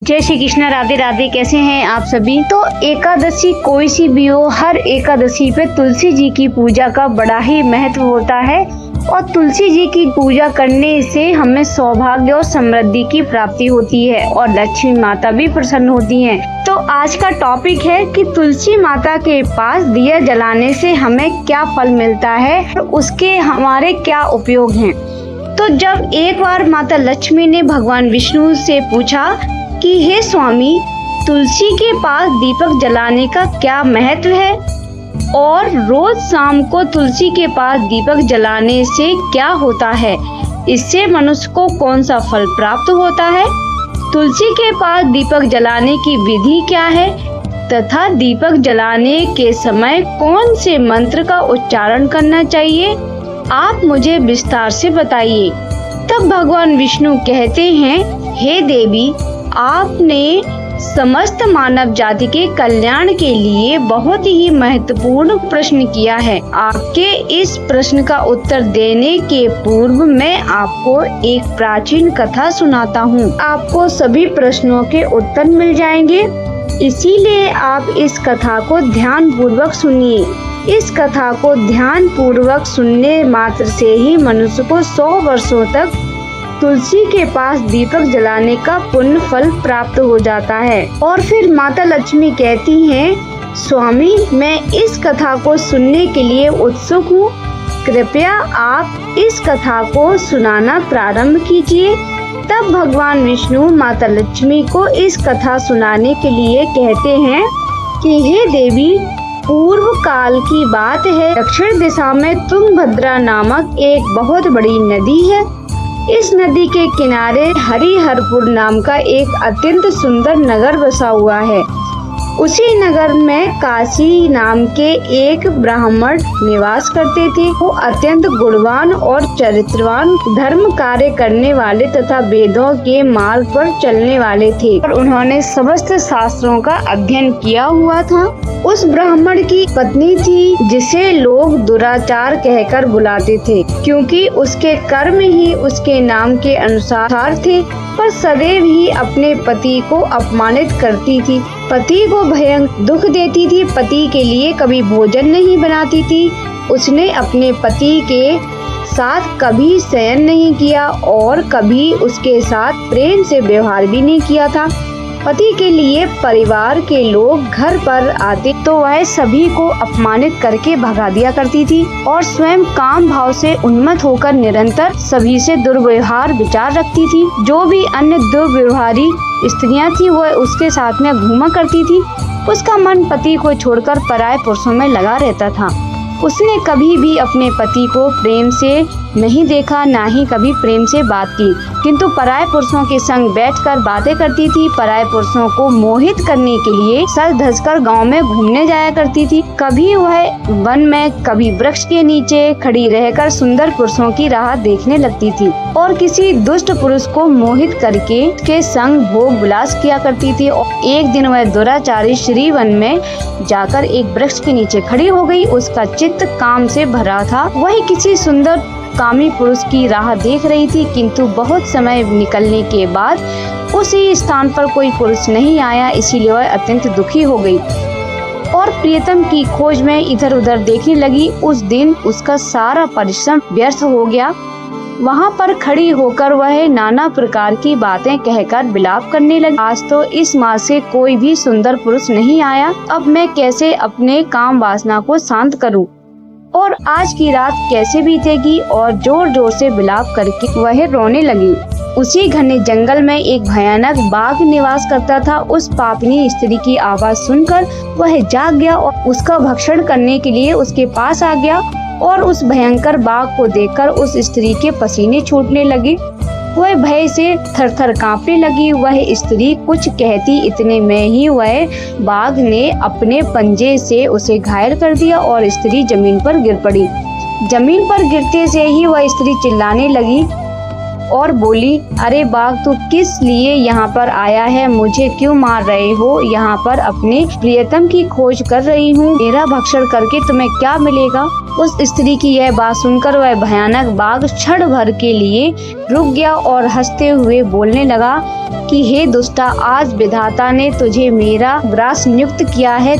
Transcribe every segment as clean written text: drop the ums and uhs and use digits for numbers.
जय श्री कृष्ण, राधे राधे। कैसे हैं आप सभी। तो एकादशी कोई सी भी हो, हर एकादशी पे तुलसी जी की पूजा का बड़ा ही महत्व होता है और तुलसी जी की पूजा करने से हमें सौभाग्य और समृद्धि की प्राप्ति होती है और लक्ष्मी माता भी प्रसन्न होती हैं। तो आज का टॉपिक है कि तुलसी माता के पास दिया जलाने से हमें क्या फल मिलता है और उसके हमारे क्या उपयोग हैं। तो जब एक बार माता लक्ष्मी ने भगवान विष्णु से पूछा कि हे स्वामी, तुलसी के पास दीपक जलाने का क्या महत्व है और रोज शाम को तुलसी के पास दीपक जलाने से क्या होता है, इससे मनुष्य को कौन सा फल प्राप्त होता है, तुलसी के पास दीपक जलाने की विधि क्या है तथा दीपक जलाने के समय कौन से मंत्र का उच्चारण करना चाहिए, आप मुझे विस्तार से बताइए। तब भगवान विष्णु कहते हैं, हे देवी, आपने समस्त मानव जाति के कल्याण के लिए बहुत ही महत्वपूर्ण प्रश्न किया है। आपके इस प्रश्न का उत्तर देने के पूर्व मैं आपको एक प्राचीन कथा सुनाता हूँ। आपको सभी प्रश्नों के उत्तर मिल जाएंगे, इसीलिए आप इस कथा को ध्यान पूर्वक सुनिए। इस कथा को ध्यान पूर्वक सुनने मात्र से ही मनुष्य को 100 वर्षों तक तुलसी के पास दीपक जलाने का पुण्य फल प्राप्त हो जाता है। और फिर माता लक्ष्मी कहती हैं, स्वामी, मैं इस कथा को सुनने के लिए उत्सुक हूँ, कृपया आप इस कथा को सुनाना प्रारंभ कीजिए। तब भगवान विष्णु माता लक्ष्मी को इस कथा सुनाने के लिए कहते हैं कि हे देवी, पूर्व काल की बात है, दक्षिण दिशा में तुंगभद्रा नामक एक बहुत बड़ी नदी है। इस नदी के किनारे हरिहरपुर नाम का एक अत्यंत सुंदर नगर बसा हुआ है। उसी नगर में काशी नाम के एक ब्राह्मण निवास करते थे। वो अत्यंत गुणवान और चरित्रवान, धर्म कार्य करने वाले तथा वेदों के मार्ग पर चलने वाले थे और उन्होंने समस्त शास्त्रों का अध्ययन किया हुआ था। उस ब्राह्मण की पत्नी थी जिसे लोग दुराचार कहकर बुलाते थे, क्योंकि उसके कर्म ही उसके नाम के अनुसार थे, पर सदैव ही अपने पति को अपमानित करती थी, पति को भयंकर दुख देती थी, पति के लिए कभी भोजन नहीं बनाती थी। उसने अपने पति के साथ कभी शयन नहीं किया और कभी उसके साथ प्रेम से व्यवहार भी नहीं किया था। पति के लिए परिवार के लोग घर पर आते तो वह सभी को अपमानित करके भगा दिया करती थी और स्वयं काम भाव से उन्मत्त होकर निरंतर सभी से दुर्व्यवहार विचार रखती थी। जो भी अन्य दुर्व्यवहारी स्त्रियां थी वह उसके साथ में घूमा करती थी। उसका मन पति को छोड़कर पराये पुरुषों में लगा रहता था। उसने कभी भी अपने पति को प्रेम से नहीं देखा, ना ही कभी प्रेम से बात की, किंतु पराये पुरुषों के संग बैठकर बातें करती थी। पराये पुरुषों को मोहित करने के लिए सज धज कर गाँव में घूमने जाया करती थी। कभी वह वन में, कभी वृक्ष के नीचे खड़ी रहकर सुंदर पुरुषों की राह देखने लगती थी और किसी दुष्ट पुरुष को मोहित करके के संग भोग विलास किया करती थी। और एक दिन वह दुराचारी श्री वन में जाकर एक वृक्ष के नीचे खड़ी हो गई। उसका चित्त काम से भरा था। वह किसी सुंदर कामी पुरुष की राह देख रही थी, किंतु बहुत समय निकलने के बाद उसी स्थान पर कोई पुरुष नहीं आया, इसीलिए वह अत्यंत दुखी हो गई और प्रियतम की खोज में इधर उधर देखने लगी। उस दिन उसका सारा परिश्रम व्यर्थ हो गया। वहाँ पर खड़ी होकर वह नाना प्रकार की बातें कहकर विलाप करने लगी। आज तो इस मार्ग से कोई भी सुंदर पुरुष नहीं आया, अब मैं कैसे अपने काम वासना को शांत करूं और आज की रात कैसे बीतेगी। और जोर जोर से विलाप करके वह रोने लगी। उसी घने जंगल में एक भयानक बाघ निवास करता था। उस पापिनी स्त्री की आवाज सुनकर वह जाग गया और उसका भक्षण करने के लिए उसके पास आ गया और उस भयंकर बाघ को देखकर उस स्त्री के पसीने छूटने लगे। वह भय से थरथर कांपने लगी। वह स्त्री कुछ कहती इतने में ही वह बाघ ने अपने पंजे से उसे घायल कर दिया और स्त्री जमीन पर गिर पड़ी। जमीन पर गिरते से ही वह स्त्री चिल्लाने लगी, और बोली, अरे बाघ, तू किस लिए यहाँ पर आया है? मुझे क्यों मार रहे हो? यहाँ पर अपने प्रियतम की खोज कर रही हूँ। मेरा भक्षण करके तुम्हें क्या मिलेगा? उस स्त्री की यह बात सुनकर वह भयानक बाघ क्षण भर के लिए रुक गया और हंसते हुए बोलने लगा कि हे दुष्टा, आज विधाता ने तुझे मेरा ग्रास नियुक्त किया है।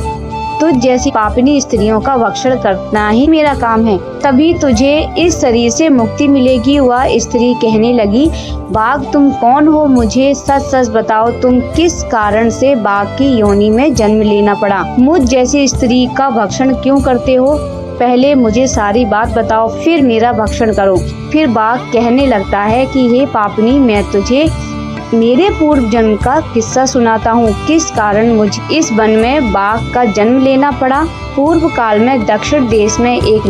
तुझ जैसी पापिनी स्त्रियों का भक्षण करना ही मेरा काम है, तभी तुझे इस शरीर से मुक्ति मिलेगी। वह स्त्री कहने लगी, बाघ, तुम कौन हो? मुझे सच सच बताओ, तुम किस कारण से बाघ की योनि में जन्म लेना पड़ा? मुझ जैसी स्त्री का भक्षण क्यों करते हो? पहले मुझे सारी बात बताओ, फिर मेरा भक्षण करो। फिर बाघ कहने लगता है कि हे पापिनी, मैं तुझे मेरे पूर्व जन्म का किस्सा सुनाता हूँ, किस कारण मुझे इस वन में बाघ का जन्म लेना पड़ा। पूर्व काल में दक्षिण देश में एक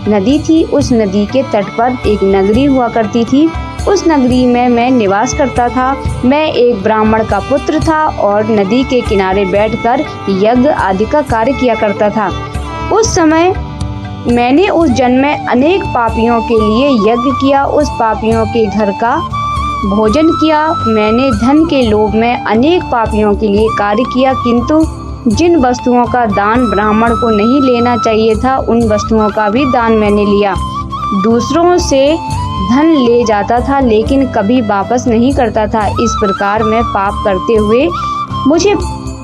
नदी थी। उस नदी के तट पर एक नगरी हुआ करती थी। उस नगरी में मैं निवास करता था। मैं एक ब्राह्मण का पुत्र था और नदी के किनारे बैठकर यज्ञ आदि का कार्य किया करता था। उस समय मैंने उस जन्म में अनेक पापियों के लिए यज्ञ किया, उस पापियों के घर का भोजन किया। मैंने धन के लोभ में अनेक पापियों के लिए कार्य किया, किंतु जिन वस्तुओं का दान ब्राह्मण को नहीं लेना चाहिए था, उन वस्तुओं का भी दान मैंने लिया। दूसरों से धन ले जाता था लेकिन कभी वापस नहीं करता था। इस प्रकार मैं पाप करते हुए मुझे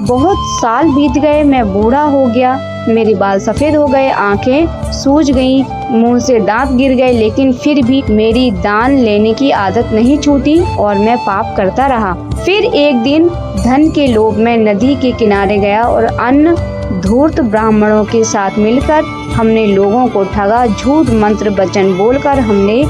बहुत साल बीत गए। मैं बूढ़ा हो गया, मेरे बाल सफेद हो गए, आंखें सूज गईं, मुंह से दांत गिर गए, लेकिन फिर भी मेरी दान लेने की आदत नहीं छूटी और मैं पाप करता रहा। फिर एक दिन धन के लोभ में नदी के किनारे गया और अन्य धूर्त ब्राह्मणों के साथ मिलकर हमने लोगों को ठगा। झूठ मंत्र वचन बोलकर हमने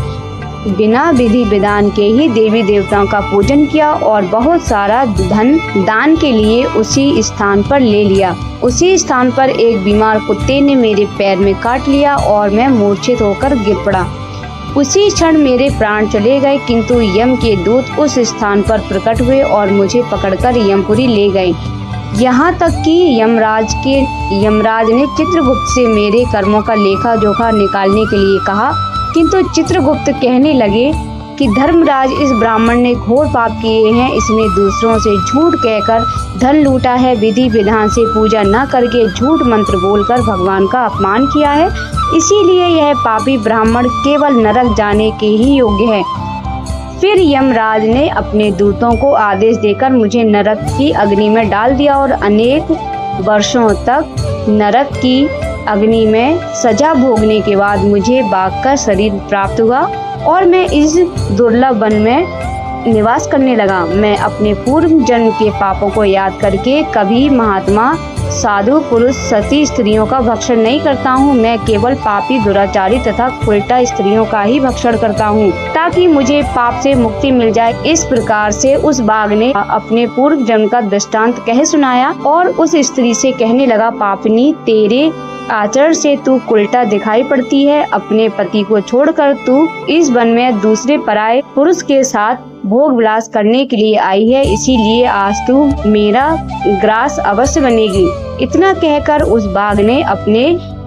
बिना विधि विधान के ही देवी देवताओं का पूजन किया और बहुत सारा धन दान के लिए उसी स्थान पर ले लिया। उसी स्थान पर एक बीमार कुत्ते ने मेरे पैर में काट लिया और मैं मूर्छित होकर गिर पड़ा। उसी क्षण मेरे प्राण चले गए, किंतु यम के दूत उस स्थान पर प्रकट हुए और मुझे पकड़कर यमपुरी ले गए। यहाँ तक कि यमराज ने चित्रगुप्त से मेरे कर्मों का लेखा जोखा निकालने के लिए कहा, किंतु चित्रगुप्त कहने लगे कि धर्मराज, इस ब्राह्मण ने घोर पाप किए हैं। इसने दूसरों से झूठ कहकर धन लूटा है, विधि विधान से पूजा न करके झूठ मंत्र बोलकर भगवान का अपमान किया है, इसीलिए यह पापी ब्राह्मण केवल नरक जाने के ही योग्य है। फिर यमराज ने अपने दूतों को आदेश देकर मुझे नरक की अग्नि में डाल दिया और अनेक वर्षों तक नरक की अग्नि में सजा भोगने के बाद मुझे बाघ का शरीर प्राप्त हुआ और मैं इस दुर्लभ वन में निवास करने लगा। मैं अपने पूर्व जन्म के पापों को याद करके कभी महात्मा, साधु पुरुष, सती स्त्रियों का भक्षण नहीं करता हूँ। मैं केवल पापी, दुराचारी तथा उल्टा स्त्रियों का ही भक्षण करता हूँ, ताकि मुझे पाप से मुक्ति मिल जाए। इस प्रकार से उस बाघ ने अपने पूर्व जन्म का दृष्टांत कह सुनाया और उस स्त्री से कहने लगा, पापनी, तेरे आचरण से तू उल्टा दिखाई पड़ती है। अपने पति को छोड़कर तू इस वन में दूसरे पराये पुरुष के साथ भोग विलास करने के लिए आई है, इसीलिए आज तू मेरा ग्रास अवश्य बनेगी। इतना कहकर उस बाघ ने अपने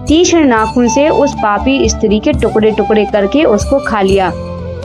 तीक्ष्ण नाखून से उस पापी स्त्री के टुकड़े टुकड़े करके उसको खा लिया।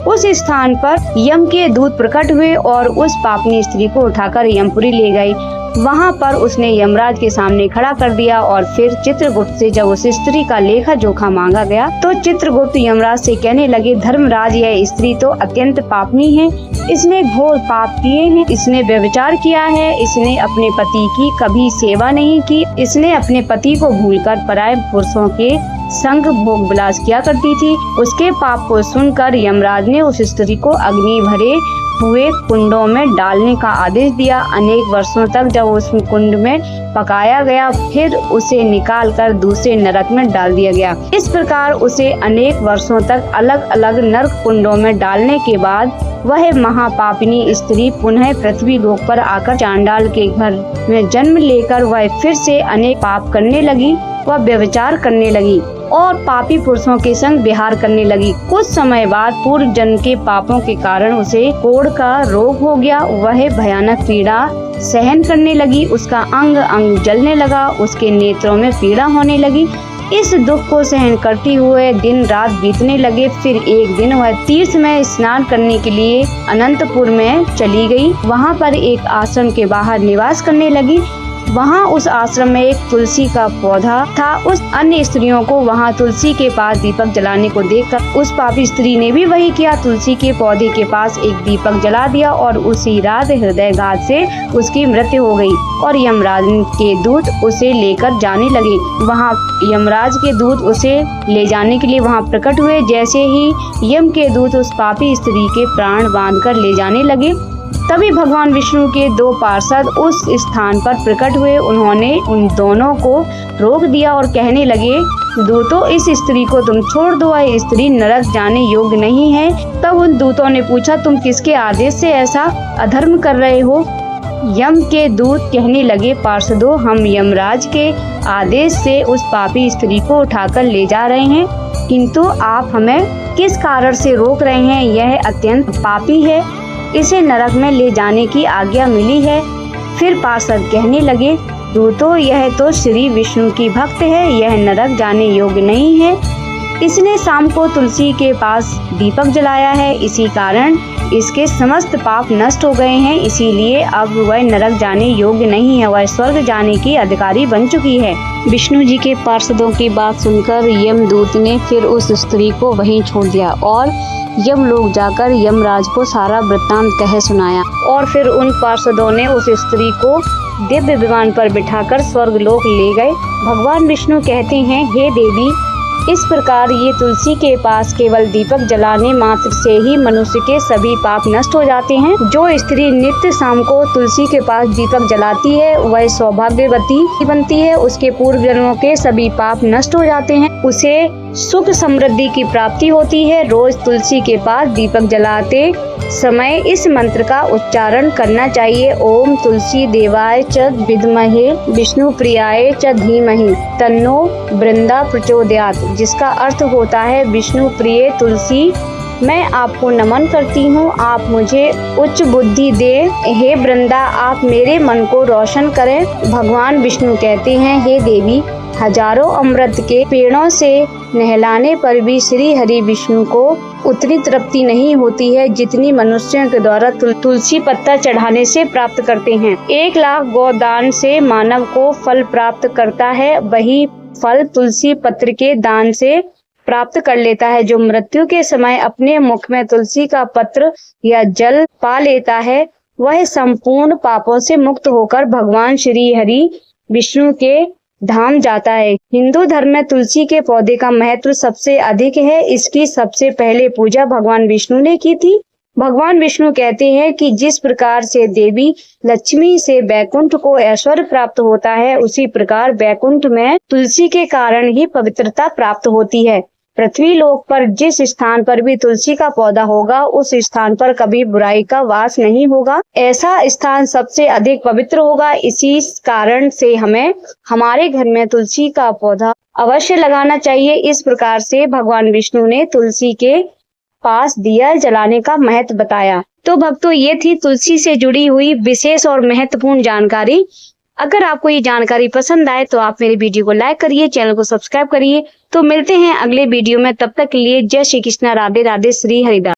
उस स्थान पर यम के दूत प्रकट हुए और उस पापनी स्त्री को उठाकर यमपुरी ले गए। वहाँ पर उसने यमराज के सामने खड़ा कर दिया और फिर चित्रगुप्त से जब उस स्त्री का लेखा जोखा मांगा गया तो चित्रगुप्त यमराज से कहने लगे, धर्मराज, यह स्त्री तो अत्यंत पापनी है। इसने घोर पाप किए हैं, इसने व्यभिचार किया है, इसने अपने पति की कभी सेवा नहीं की, इसने अपने पति को भूलकर पराये पुरुषों के संग भोग विलास किया करती थी। उसके पाप को सुनकर यमराज ने उस स्त्री को अग्नि भरे हुए कुंडों में डालने का आदेश दिया। अनेक वर्षों तक जब उस कुंड में पकाया गया, फिर उसे निकालकर दूसरे नरक में डाल दिया गया। इस प्रकार उसे अनेक वर्षों तक अलग अलग नरक कुंडों में डालने के बाद वह महापापिनी स्त्री पुनः पृथ्वी लोक पर आकर चांडाल के घर में जन्म लेकर वह फिर से अनेक पाप करने लगी। वह व्यभिचार करने लगी और पापी पुरुषों के संग विहार करने लगी। कुछ समय बाद पूर्व जन्म के पापों के कारण उसे कोढ़ का रोग हो गया। वह भयानक पीड़ा सहन करने लगी। उसका अंग अंग जलने लगा, उसके नेत्रों में पीड़ा होने लगी। इस दुख को सहन करते हुए दिन रात बीतने लगे। फिर एक दिन वह तीर्थ में स्नान करने के लिए अनंतपुर में चली गई। वहाँ पर एक आश्रम के बाहर निवास करने लगी। वहाँ उस आश्रम में एक तुलसी का पौधा था। उस अन्य स्त्रियों को वहाँ तुलसी के पास दीपक जलाने को देखकर उस पापी स्त्री ने भी वही किया। तुलसी के पौधे के पास एक दीपक जला दिया और उसी रात हृदयघात से उसकी मृत्यु हो गई और यमराज के दूत उसे लेकर जाने लगे। वहाँ यमराज के दूत उसे ले जाने के लिए वहाँ प्रकट हुए। जैसे ही यम के दूत उस पापी स्त्री के प्राण बांधकर ले जाने लगे, तभी भगवान विष्णु के दो पार्षद उस स्थान पर प्रकट हुए। उन्होंने उन दोनों को रोक दिया और कहने लगे, दूतों, इस स्त्री को तुम छोड़ दो, यह स्त्री नरक जाने योग्य नहीं है। तब उन दूतों ने पूछा, तुम किसके आदेश से ऐसा अधर्म कर रहे हो? यम के दूत कहने लगे, पार्षदों, हम यमराज के आदेश से उस पापी स्त्री को उठाकर ले जा रहे हैं, किंतु आप हमें किस कारण से रोक रहे हैं? यह अत्यंत पापी है, इसे नरक में ले जाने की आज्ञा मिली है। फिर पार्षद कहने लगे, दूतों, यह तो श्री विष्णु की भक्त है, यह नरक जाने योग्य नहीं है। इसने शाम को तुलसी के पास दीपक जलाया है, इसी कारण इसके समस्त पाप नष्ट हो गए हैं, इसीलिए अब वह नरक जाने योग्य नहीं है, वह स्वर्ग जाने की अधिकारी बन चुकी है। विष्णु जी के पार्षदों की बात सुनकर यमदूत ने फिर उस स्त्री को वहीं छोड़ दिया और यम लोग जाकर यमराज को सारा वृत्तांत कह सुनाया। और फिर उन पार्षदों ने उस स्त्री को दिव्य विमान पर बिठाकर स्वर्ग लोक ले गए। भगवान विष्णु कहते हैं, हे देवी, इस प्रकार ये तुलसी के पास केवल दीपक जलाने मात्र से ही मनुष्य के सभी पाप नष्ट हो जाते हैं। जो स्त्री नित्य शाम को तुलसी के पास दीपक जलाती है वह सौभाग्यवती बनती है, उसके पूर्व जन्मों के सभी पाप नष्ट हो जाते हैं, उसे सुख समृद्धि की प्राप्ति होती है। रोज तुलसी के पास दीपक जलाते समय इस मंत्र का उच्चारण करना चाहिए, ओम तुलसी देवाय च विद्महे विष्णु प्रियाय च धीमहि तन्नो वृंदा प्रचोदयात्, जिसका अर्थ होता है, विष्णु प्रिय तुलसी, मैं आपको नमन करती हूँ, आप मुझे उच्च बुद्धि दे। हे वृंदा, आप मेरे मन को रोशन करें। भगवान विष्णु कहते हैं, हे देवी, हजारों अमृत के पेड़ों से नहलाने पर भी श्री हरि विष्णु को उतनी तृप्ति नहीं होती है जितनी मनुष्यों के द्वारा तुलसी पत्ता चढ़ाने से प्राप्त करते हैं। 1,00,000 गोदान से मानव को फल प्राप्त करता है, वही फल तुलसी पत्र के दान से प्राप्त कर लेता है। जो मृत्यु के समय अपने मुख में तुलसी का पत्र या जल पा लेता है, वह संपूर्ण पापों से मुक्त होकर भगवान श्री हरि विष्णु के धाम जाता है। हिंदू धर्म में तुलसी के पौधे का महत्व सबसे अधिक है। इसकी सबसे पहले पूजा भगवान विष्णु ने की थी। भगवान विष्णु कहते हैं कि जिस प्रकार से देवी लक्ष्मी से बैकुंठ को ऐश्वर्य प्राप्त होता है, उसी प्रकार बैकुंठ में तुलसी के कारण ही पवित्रता प्राप्त होती है। पृथ्वी लोक पर जिस स्थान पर भी तुलसी का पौधा होगा, उस स्थान पर कभी बुराई का वास नहीं होगा। ऐसा स्थान सबसे अधिक पवित्र होगा। इसी कारण से हमें हमारे घर में तुलसी का पौधा अवश्य लगाना चाहिए। इस प्रकार से भगवान विष्णु ने तुलसी के पास दिया जलाने का महत्व बताया। तो भक्तों, ये थी तुलसी से जुड़ी हुई विशेष और महत्वपूर्ण जानकारी। अगर आपको ये जानकारी पसंद आए तो आप मेरे वीडियो को लाइक करिए, चैनल को सब्सक्राइब करिए। तो मिलते हैं अगले वीडियो में, तब तक के लिए जय श्री कृष्णा, राधे राधे, श्री हरिदास।